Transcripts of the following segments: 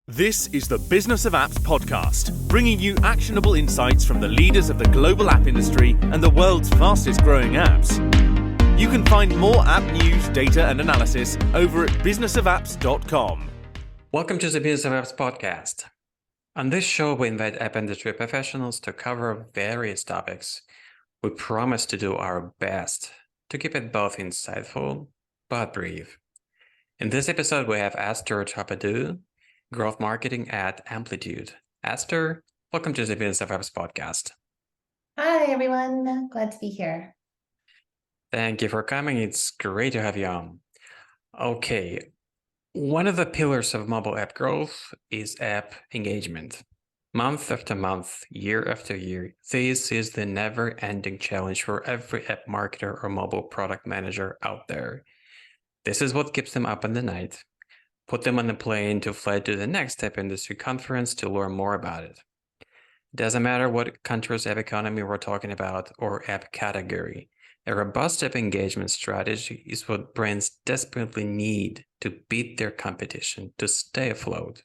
This is the Business of Apps podcast, bringing you actionable insights from the leaders of the global app industry and the world's fastest growing apps. You can find more app news, data and analysis over at businessofapps.com. Welcome to the Business of Apps podcast. On this show, we invite app industry professionals to cover various topics. We promise to do our best to keep it both insightful but brief. In this episode, we have Esther Trapadoux, Growth Marketing at Amplitude. Esther, welcome to the Business of Apps podcast. Hi, everyone. Glad to be here. Thank you for coming. It's great to have you on. Okay, one of the pillars of mobile app growth is app engagement. Month after month, year after year, this is the never-ending challenge for every app marketer or mobile product manager out there. This is what keeps them up in the night, put them on a plane to fly to the next app industry conference to learn more about it. It doesn't matter what country's app economy we're talking about or app category. A robust app engagement strategy is what brands desperately need to beat their competition, to stay afloat,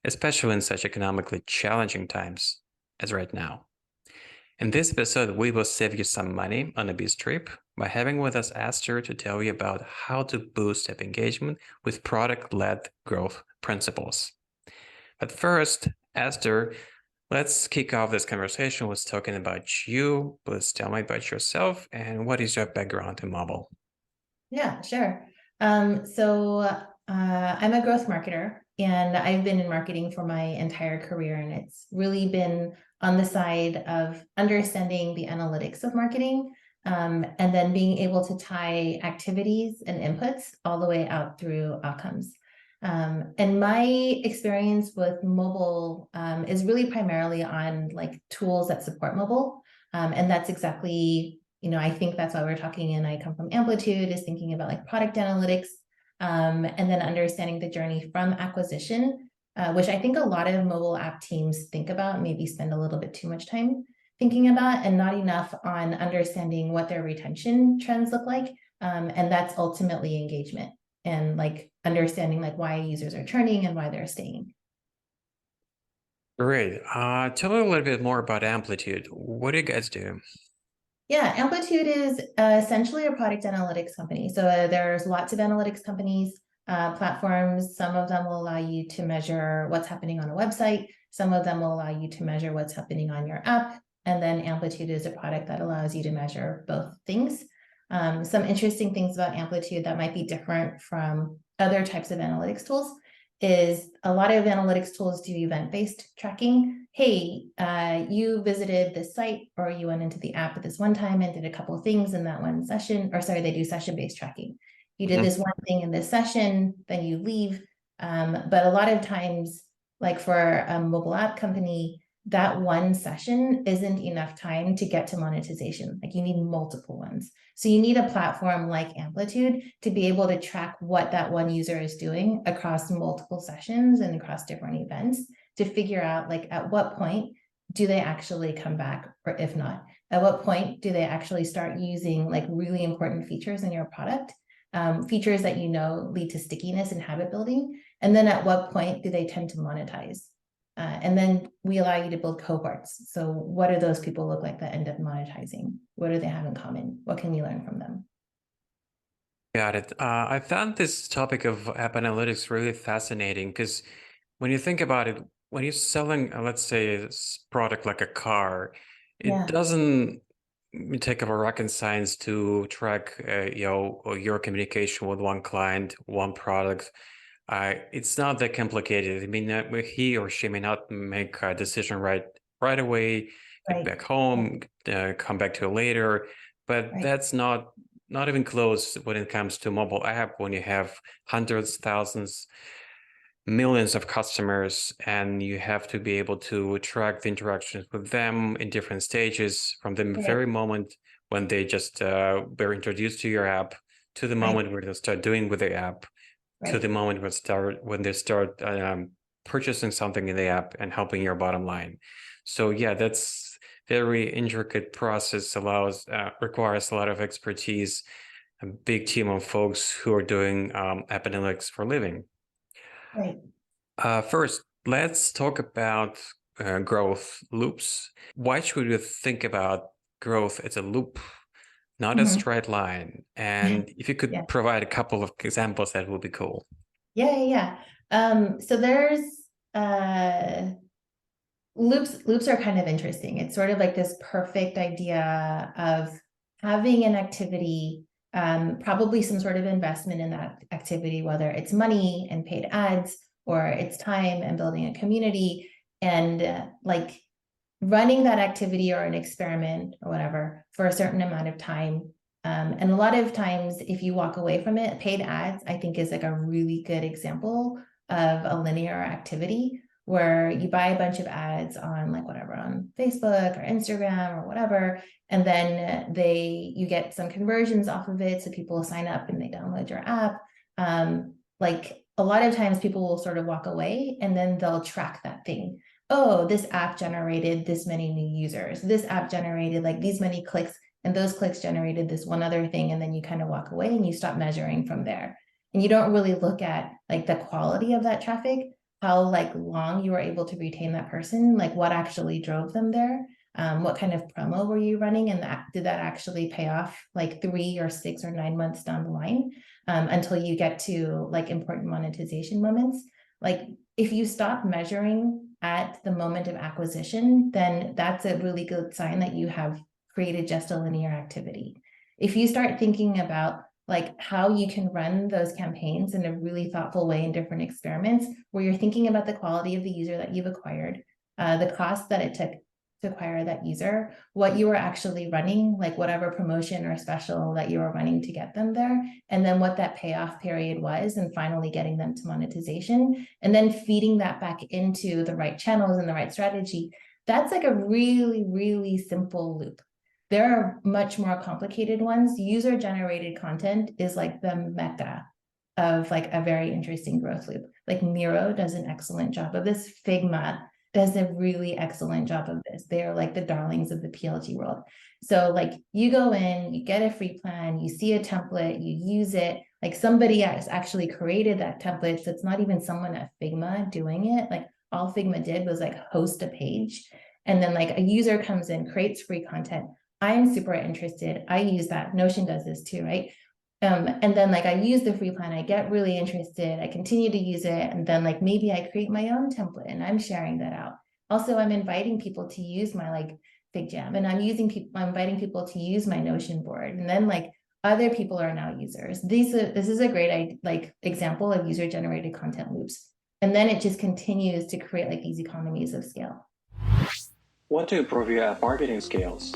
especially in such economically challenging times as right now. In this episode, we will save you some money on a beach trip by having with us Esther to tell you about how to boost app engagement with product-led growth principles. But first, Esther, let's kick off this conversation with talking about you. Please tell me about yourself and what is your background in mobile? Yeah, sure. I'm a growth marketer, and I've been in marketing for my entire career, and it's really been on the side of understanding the analytics of marketing, and then being able to tie activities and inputs all the way out through outcomes. And my experience with mobile is really primarily on like tools that support mobile. And that's exactly, I think that's why we're talking, and I come from Amplitude, is thinking about like product analytics, and then understanding the journey from acquisition, which I think a lot of mobile app teams think about, maybe spend a little bit too much time thinking about, and not enough on understanding what their retention trends look like. And that's ultimately engagement and like understanding like why users are churning and why they're staying. Great. Tell me a little bit more about Amplitude. What do you guys do? Yeah, Amplitude is essentially a product analytics company. So there's lots of analytics companies, platforms. Some of them will allow you to measure what's happening on a website. Some of them will allow you to measure what's happening on your app. And then Amplitude is a product that allows you to measure both things. Some interesting things about Amplitude that might be different from other types of analytics tools is a lot of analytics tools do event-based tracking. Hey, you visited this site or you went into the app at this one time and did a couple of things in that one session, or sorry, they do session-based tracking. You did this one thing in this session, then you leave. But a lot of times, like for a mobile app company, that one session isn't enough time to get to monetization. Like you need multiple ones. So you need a platform like Amplitude to be able to track what that one user is doing across multiple sessions and across different events to figure out like at what point do they actually come back, or if not, at what point do they actually start using like really important features in your product, features that lead to stickiness and habit building, and then at what point do they tend to monetize? And then we allow you to build cohorts. So what do those people look like that end up monetizing? What do they have in common? What can you learn from them? Got it. I found this topic of app analytics really fascinating because when you think about it, when you're selling, let's say, a product like a car, it doesn't take a rocket science to track, your communication with one client, one product. It's not that complicated. I mean, he or she may not make a decision right away, get back home, come back to it later, but that's not even close when it comes to mobile app, when you have hundreds, thousands, millions of customers, and you have to be able to track the interactions with them in different stages from the very moment when they just were introduced to your app to the moment where they start doing with the app. To the moment when they start purchasing something in the app and helping your bottom line. So yeah, that's very intricate process, requires a lot of expertise, a big team of folks who are doing app analytics for a living. Right. First, let's talk about growth loops. Why should we think about growth as a loop, not a Mhm. straight line? And if you could Yeah. provide a couple of examples, that would be cool. Yeah. So there's loops are kind of interesting. It's sort of like this perfect idea of having an activity, probably some sort of investment in that activity, whether it's money and paid ads or it's time and building a community, and like running that activity or an experiment or whatever for a certain amount of time. And a lot of times, if you walk away from it, paid ads, I think, is like a really good example of a linear activity where you buy a bunch of ads on like whatever, on Facebook or Instagram or whatever, and then you get some conversions off of it. So people sign up and they download your app. Like a lot of times people will sort of walk away and then they'll track that thing. Oh, this app generated this many new users. This app generated like these many clicks, and those clicks generated this one other thing. And then you kind of walk away and you stop measuring from there. And you don't really look at like the quality of that traffic, how like long you were able to retain that person, like what actually drove them there. What kind of promo were you running, and did that actually pay off like 3 or 6 or 9 months down the line, until you get to like important monetization moments. Like if you stop measuring at the moment of acquisition, then that's a really good sign that you have created just a linear activity. If you start thinking about like how you can run those campaigns in a really thoughtful way in different experiments, where you're thinking about the quality of the user that you've acquired, the cost that it took to acquire that user, what you were actually running, like whatever promotion or special that you were running to get them there, and then what that payoff period was, and finally getting them to monetization, and then feeding that back into the right channels and the right strategy. That's like a really, really simple loop. There are much more complicated ones. User-generated content is like the mecca of like a very interesting growth loop. Like Miro does an excellent job of this. Figma does a really excellent job of this. They are like the darlings of the PLG world. So like you go in, you get a free plan, you see a template, you use it. Like somebody has actually created that template. So it's not even someone at Figma doing it. Like all Figma did was like host a page. And then like a user comes in, creates free content. I'm super interested. I use that. Notion does this too, right? And then like I use the free plan, I get really interested, I continue to use it, and then like maybe I create my own template and I'm sharing that out. Also, I'm inviting people to use my like FigJam, and I'm inviting people to use my Notion board, and then like other people are now users. This is a great like example of user generated content loops, and then it just continues to create like these economies of scale. Want to improve your app marketing skills?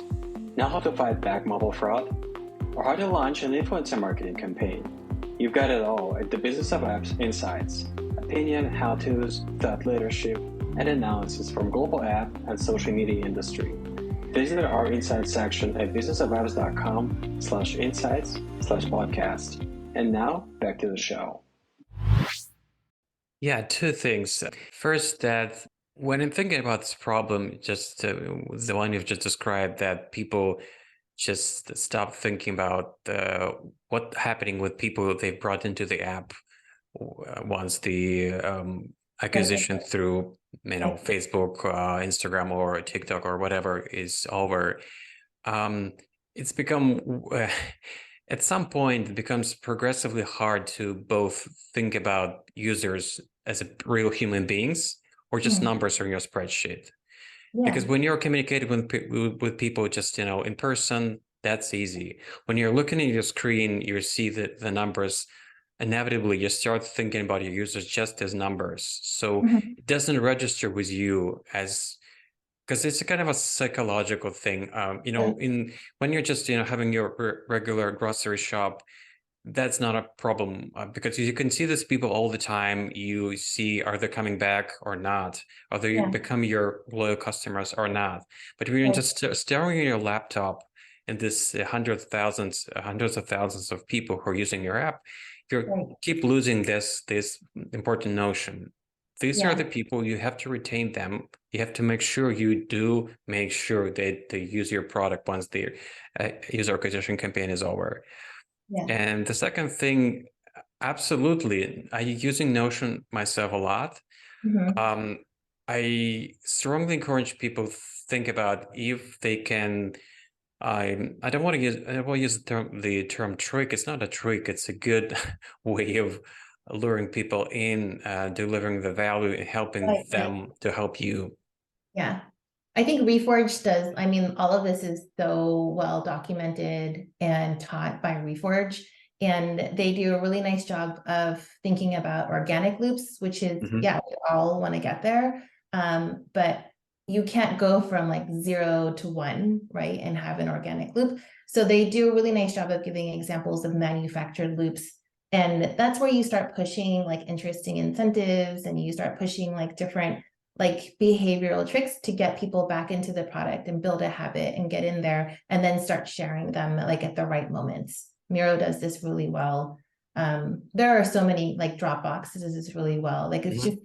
Know how to fight back mobile fraud? Or how to launch an influencer marketing campaign? You've got it all at the Business of Apps Insights. Opinion, how-tos, thought leadership, and analysis from global app and social media industry. Visit our Insights section at businessofapps.com/insights/podcast. And now, back to the show. Yeah, two things. First, that when I'm thinking about this problem, just the one you've just described, that people just stop thinking about what's happening with people they've brought into the app once the acquisition through Facebook, Instagram, or TikTok or whatever is over. It's become at some point it becomes progressively hard to both think about users as real human beings or just numbers on your spreadsheet. Yeah. Because when you're communicating with people just, in person, that's easy. When you're looking at your screen, you see the numbers, inevitably you start thinking about your users just as numbers. So it doesn't register with you because it's a kind of a psychological thing. When you're just, having your regular grocery shop, that's not a problem because you can see these people all the time. You see, are they coming back or not? Are they becoming your loyal customers or not? But when you're just staring at your laptop and this hundreds of thousands of people who are using your app, you keep losing this important notion. These are the people, you have to retain them. You have to make sure that they use your product once the user acquisition campaign is over. Yeah. And the second thing, absolutely, I'm using Notion myself a lot. I strongly encourage people to think about if they can. I don't want to use the term trick. It's not a trick. It's a good way of luring people in, delivering the value, and helping them to help you. Yeah. I think Reforge does, I mean, all of this is so well documented and taught by Reforge, and they do a really nice job of thinking about organic loops, which is, yeah, we all want to get there. But you can't go from like 0 to 1, right, and have an organic loop. So they do a really nice job of giving examples of manufactured loops. And that's where you start pushing like interesting incentives, and you start pushing like different like behavioral tricks to get people back into the product and build a habit and get in there, and then start sharing them like at the right moments. Miro does this really well. There are so many, like Dropbox does this really well. Like it's just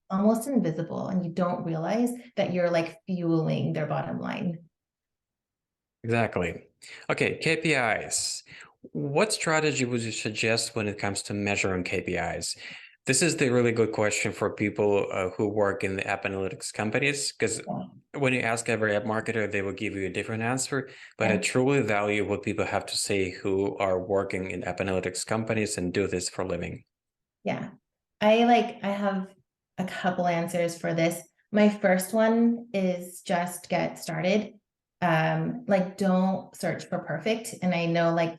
almost invisible, and you don't realize that you're like fueling their bottom line. Exactly. Okay, KPIs. What strategy would you suggest when it comes to measuring KPIs? This is the really good question for people who work in the app analytics companies, because when you ask every app marketer, they will give you a different answer. But I truly value what people have to say who are working in app analytics companies and do this for a living. Yeah, I have a couple answers for this. My first one is just get started. Like don't search for perfect. And I know like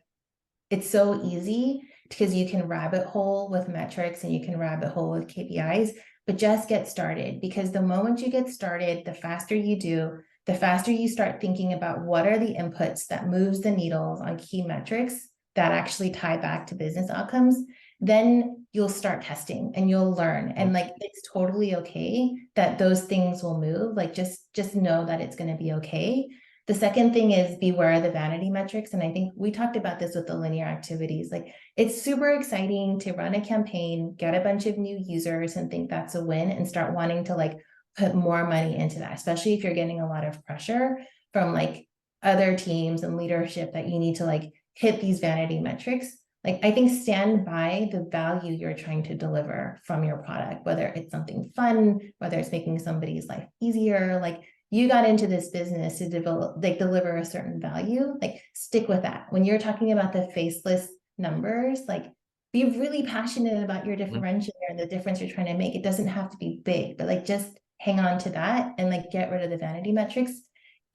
it's so easy because you can rabbit hole with metrics and you can rabbit hole with KPIs, but just get started, because the moment you get started, the faster you do, the faster you start thinking about what are the inputs that moves the needles on key metrics that actually tie back to business outcomes. Then you'll start testing and you'll learn, and like it's totally okay that those things will move. Like just know that it's going to be okay. The second thing is beware of the vanity metrics. And I think we talked about this with the linear activities. Like it's super exciting to run a campaign, get a bunch of new users and think that's a win, and start wanting to like put more money into that, especially if you're getting a lot of pressure from like other teams and leadership that you need to like hit these vanity metrics. Like I think stand by the value you're trying to deliver from your product, whether it's something fun, whether it's making somebody's life easier. Like you got into this business to develop, like deliver a certain value, like stick with that. When you're talking about the faceless numbers, like be really passionate about your differentiator and the difference you're trying to make. It doesn't have to be big, but like just hang on to that and like get rid of the vanity metrics.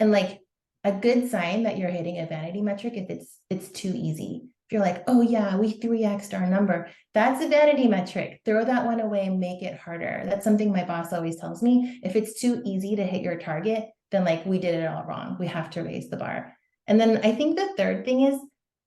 And like a good sign that you're hitting a vanity metric if it's too easy. If you're like, oh yeah, we 3x'd our number, that's a vanity metric. Throw that one away and make it harder. That's something my boss always tells me. If it's too easy to hit your target, then like we did it all wrong. We have to raise the bar. And then I think the third thing is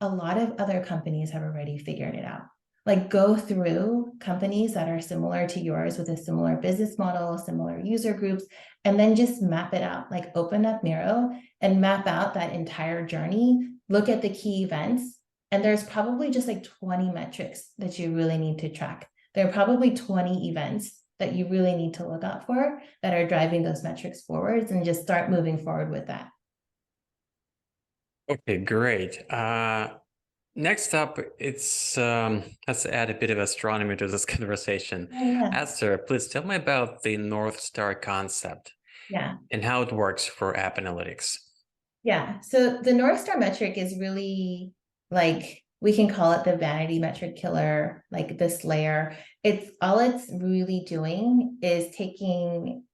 a lot of other companies have already figured it out. Like go through companies that are similar to yours with a similar business model, similar user groups, and then just map it out. Like open up Miro and map out that entire journey. Look at the key events. And there's probably just like 20 metrics that you really need to track. There are probably 20 events that you really need to look out for that are driving those metrics forwards, and just start moving forward with that. Okay, great. Next up, it's let's add a bit of astronomy to this conversation. Esther, please tell me about the North Star concept and how it works for app analytics. Yeah, so the North Star metric is really like, we can call it the vanity metric killer, like this layer. It's really doing is taking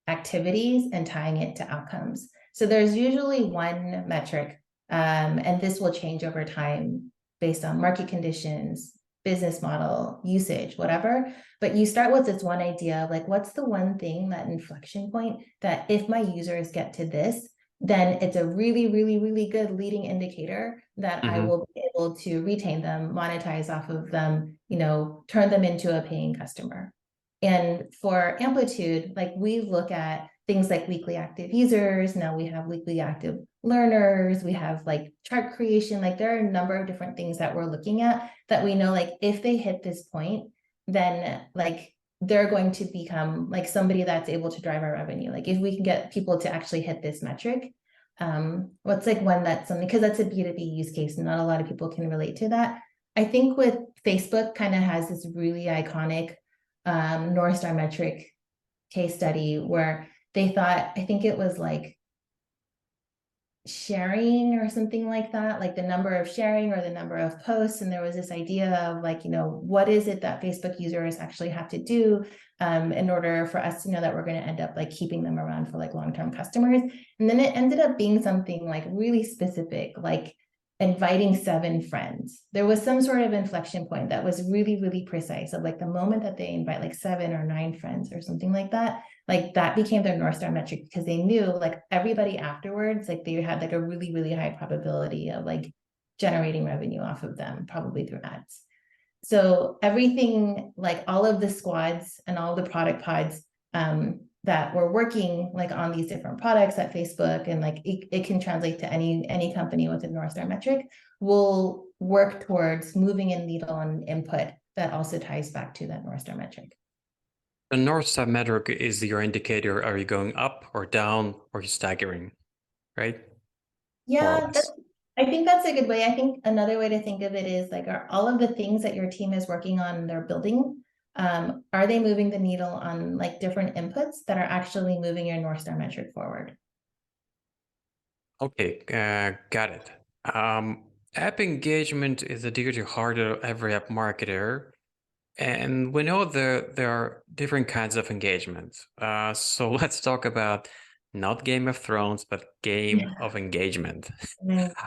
activities and tying it to outcomes. So there's usually one metric, and this will change over time based on market conditions, business model, usage, whatever. But you start with this one idea of like, what's the one thing, that inflection point that if my users get to this, then it's a really, really, really good leading indicator that I will be able to retain them, monetize off of them, turn them into a paying customer. And for Amplitude, like we look at things like weekly active users. Now we have weekly active learners. We have like chart creation. Like there are a number of different things that we're looking at that we know, like if they hit this point, then like they're going to become like somebody that's able to drive our revenue. Like if we can get people to actually hit this metric, what's like one that's something, because that's a B2B use case and not a lot of people can relate to that. I think with Facebook kind of has this really iconic North Star metric case study where they thought, I think it was like sharing or something like that, like the number of sharing or the number of posts. And there was this idea of like, what is it that Facebook users actually have to do in order for us to know that we're going to end up like keeping them around for like long-term customers. And then it ended up being something like really specific, like inviting 7 friends. There was some sort of inflection point that was really, really precise of like the moment that they invite like 7 or 9 friends or something like that became their North Star metric, because they knew like everybody afterwards, like they had like a really, really high probability of like generating revenue off of them, probably through ads. So everything, like all of the squads and all the product pods that were working like on these different products at Facebook, and like it can translate to any company with a North Star metric, will work towards moving a needle on input that also ties back to that North Star metric. The North Star metric is your indicator. Are you going up or down or you staggering, right? Yeah, I think that's a good way. I think another way to think of it is like, are all of the things that your team is working on, they're building, are they moving the needle on like different inputs that are actually moving your North Star metric forward? Okay, got it. App engagement is a dear to heart of every app marketer. And we know there are different kinds of engagement. So let's talk about not Game of Thrones, but game of engagement.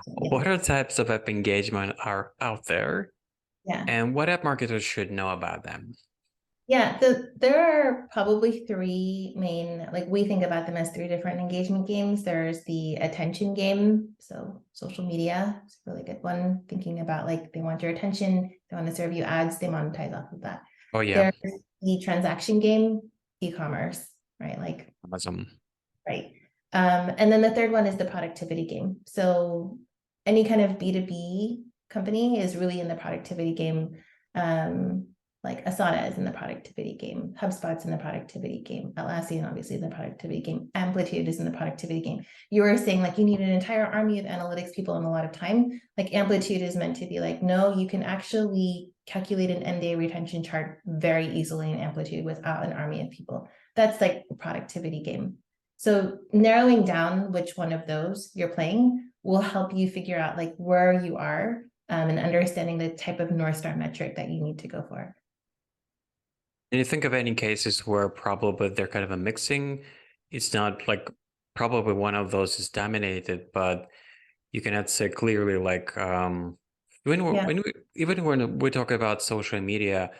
What are types of app engagement are out there? Yeah. And what app marketers should know about them? Yeah, there are probably 3 main, like we think about them as 3 different engagement games. There's the attention game, so social media is a really good one, thinking about like they want your attention, they want to serve you ads, they monetize off of that. Oh yeah, There's the transaction game, e-commerce, right? Like awesome. right. And then the third one is the productivity game. So any kind of B2B company is really in the productivity game. Like Asana is in the productivity game, HubSpot's in the productivity game, Atlassian obviously in the productivity game, Amplitude is in the productivity game. You were saying like you need an entire army of analytics people and a lot of time. Like Amplitude is meant to be like, no, you can actually calculate an end-day retention chart very easily in Amplitude without an army of people. That's like a productivity game. So narrowing down which one of those you're playing will help you figure out like where you are and understanding the type of North Star metric that you need to go for. And you think of any cases where probably they're kind of a mixing, it's not like probably one of those is dominated, but you cannot say clearly like when we talk about social media,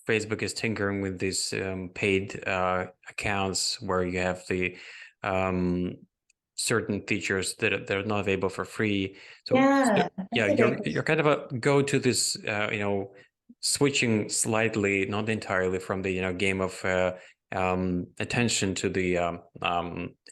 Facebook is tinkering with these paid accounts where you have the certain features that they're not available for free. So you're kind of a go to this switching slightly, not entirely, from the game of attention to the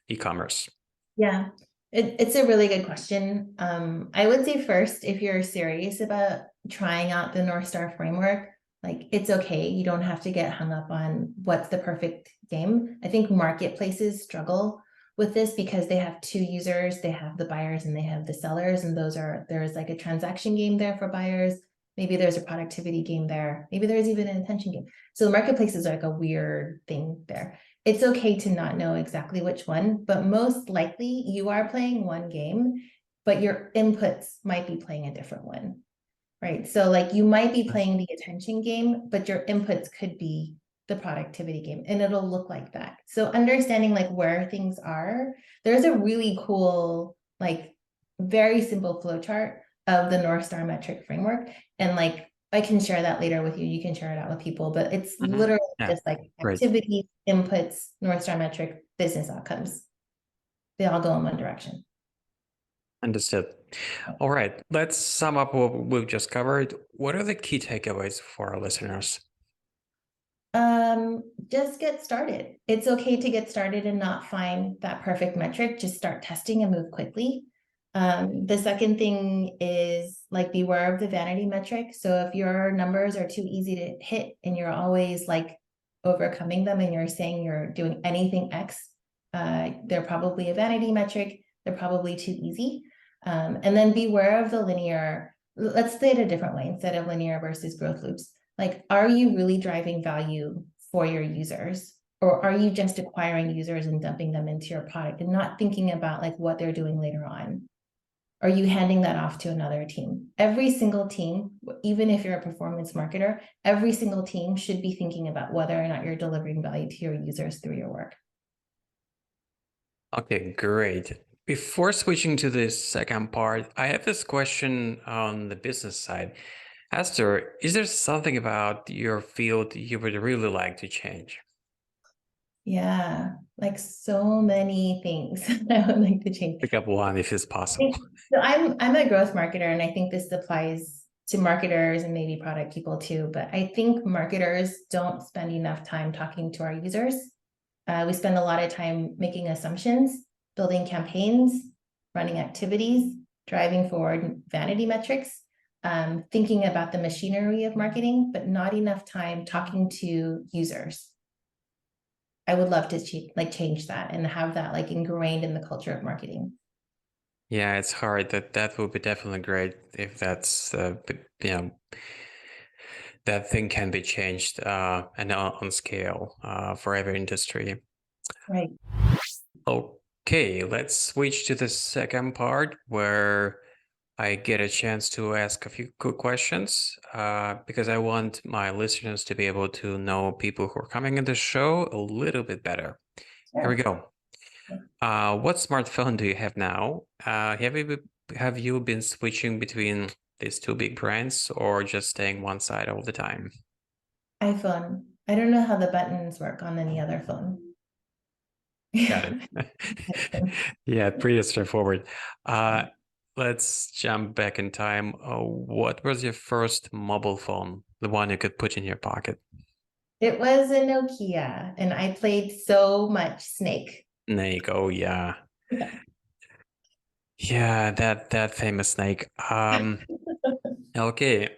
e-commerce. Yeah, it's a really good question. I would say first, if you're serious about trying out the North Star framework, like it's okay. You don't have to get hung up on what's the perfect game. I think marketplaces struggle with this because they have 2 users, they have the buyers and they have the sellers, and there's like a transaction game there for buyers. Maybe there's a productivity game there. Maybe there's even an attention game. So the marketplace is like a weird thing there. It's okay to not know exactly which one, but most likely you are playing one game, but your inputs might be playing a different one, right? So like you might be playing the attention game, but your inputs could be the productivity game, and it'll look like that. So understanding like where things are, there's a really cool, like very simple flow chart of the North Star metric framework. And like, I can share that later with you. You can share it out with people, but it's literally just like activities, inputs, North Star metric, business outcomes. They all go in one direction. Understood. All right, let's sum up what we've just covered. What are the key takeaways for our listeners? Just get started. It's okay to get started and not find that perfect metric. Just start testing and move quickly. The second thing is like beware of the vanity metric. So if your numbers are too easy to hit and you're always like overcoming them and you're saying you're doing anything X, they're probably a vanity metric. They're probably too easy. And then beware of the linear. Let's say it a different way instead of linear versus growth loops. Like, are you really driving value for your users? Or are you just acquiring users and dumping them into your product and not thinking about like what they're doing later on? Are you handing that off to another team? Every single team, even if you're a performance marketer, every single team should be thinking about whether or not you're delivering value to your users through your work. Okay, great. Before switching to the second part, I have this question on the business side. Esther, is there something about your field you would really like to change? Yeah, like so many things I would like to change. Pick up one if it's possible. So I'm a growth marketer, and I think this applies to marketers and maybe product people too. But I think marketers don't spend enough time talking to our users. We spend a lot of time making assumptions, building campaigns, running activities, driving forward vanity metrics, thinking about the machinery of marketing, but not enough time talking to users. I would love to change that and have that like ingrained in the culture of marketing. Yeah, it's hard. That would be definitely great if that's that thing can be changed and on scale for every industry. Right. Okay, let's switch to the second part where I get a chance to ask a few quick questions because I want my listeners to be able to know people who are coming in the show a little bit better. Here we go. What smartphone do you have now? Have you been switching between these two big brands or just staying one side all the time? iPhone. I don't know how the buttons work on any other phone. Got it. Yeah, pretty straightforward. Let's jump back in time. What was your first mobile phone? The one you could put in your pocket? It was a Nokia, and I played so much Snake. Snake. Oh yeah. Yeah, that famous Snake. Okay.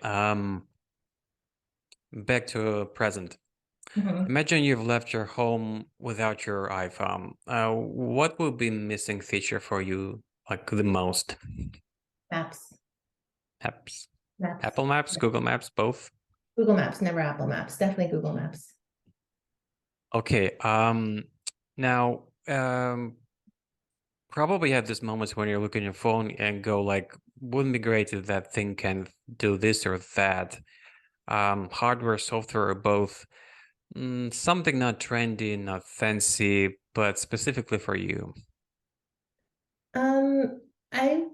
Back to present. Imagine you've left your home without your iPhone. What would be missing feature for you, like the most? Maps. Apps. Maps. Apple Maps, Google Maps, both? Google Maps, never Apple Maps. Definitely Google Maps. Okay. Now, probably have these moments when you're looking at your phone and go like, wouldn't it be great if that thing can do this or that? Hardware, software, or both. Something not trendy, not fancy, but specifically for you. I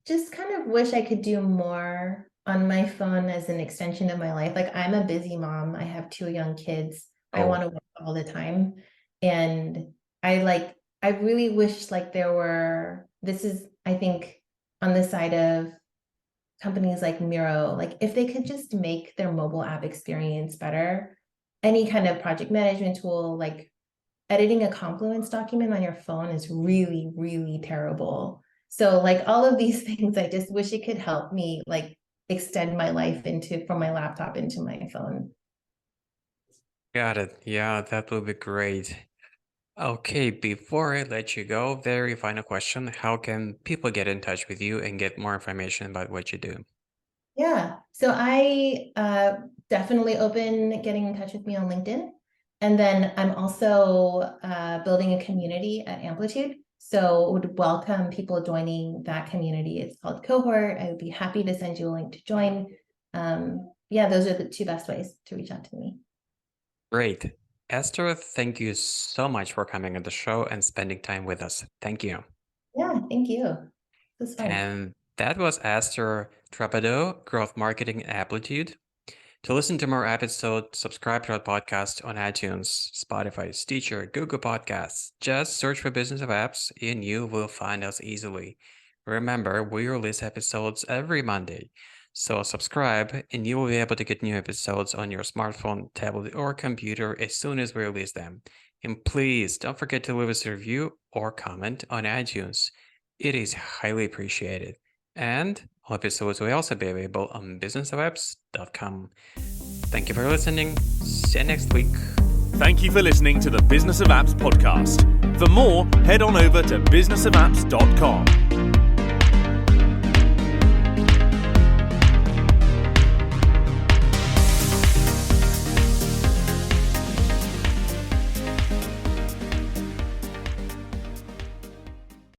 just kind of wish I could do more on my phone as an extension of my life. Like I'm a busy mom. I have 2 young kids. I want to work all the time. And I really wish like this is, I think, on the side of companies like Miro, like if they could just make their mobile app experience better, any kind of project management tool, like editing a Confluence document on your phone is really, really terrible. So like all of these things, I just wish it could help me like extend my life from my laptop into my phone. Got it. Yeah, that would be great. Okay, before I let you go, very final question. How can people get in touch with you and get more information about what you do? Yeah, so I definitely open getting in touch with me on LinkedIn. And then I'm also building a community at Amplitude. So would welcome people joining that community. It's called Cohort. I would be happy to send you a link to join. Yeah, those are the 2 best ways to reach out to me. Great. Esther, thank you so much for coming on the show and spending time with us. Thank you. Yeah, thank you. It was fun. And that was Esther Trapadoux, Growth Marketing at Amplitude. To listen to more episodes, subscribe to our podcast on iTunes, Spotify, Stitcher, Google Podcasts. Just search for Business of Apps and you will find us easily. Remember, we release episodes every Monday. So subscribe and you will be able to get new episodes on your smartphone, tablet, or computer as soon as we release them. And please don't forget to leave us a review or comment on iTunes. It is highly appreciated. And all episodes will also be available on businessofapps.com. Thank you for listening. See you next week. Thank you for listening to the Business of Apps podcast. For more, head on over to businessofapps.com.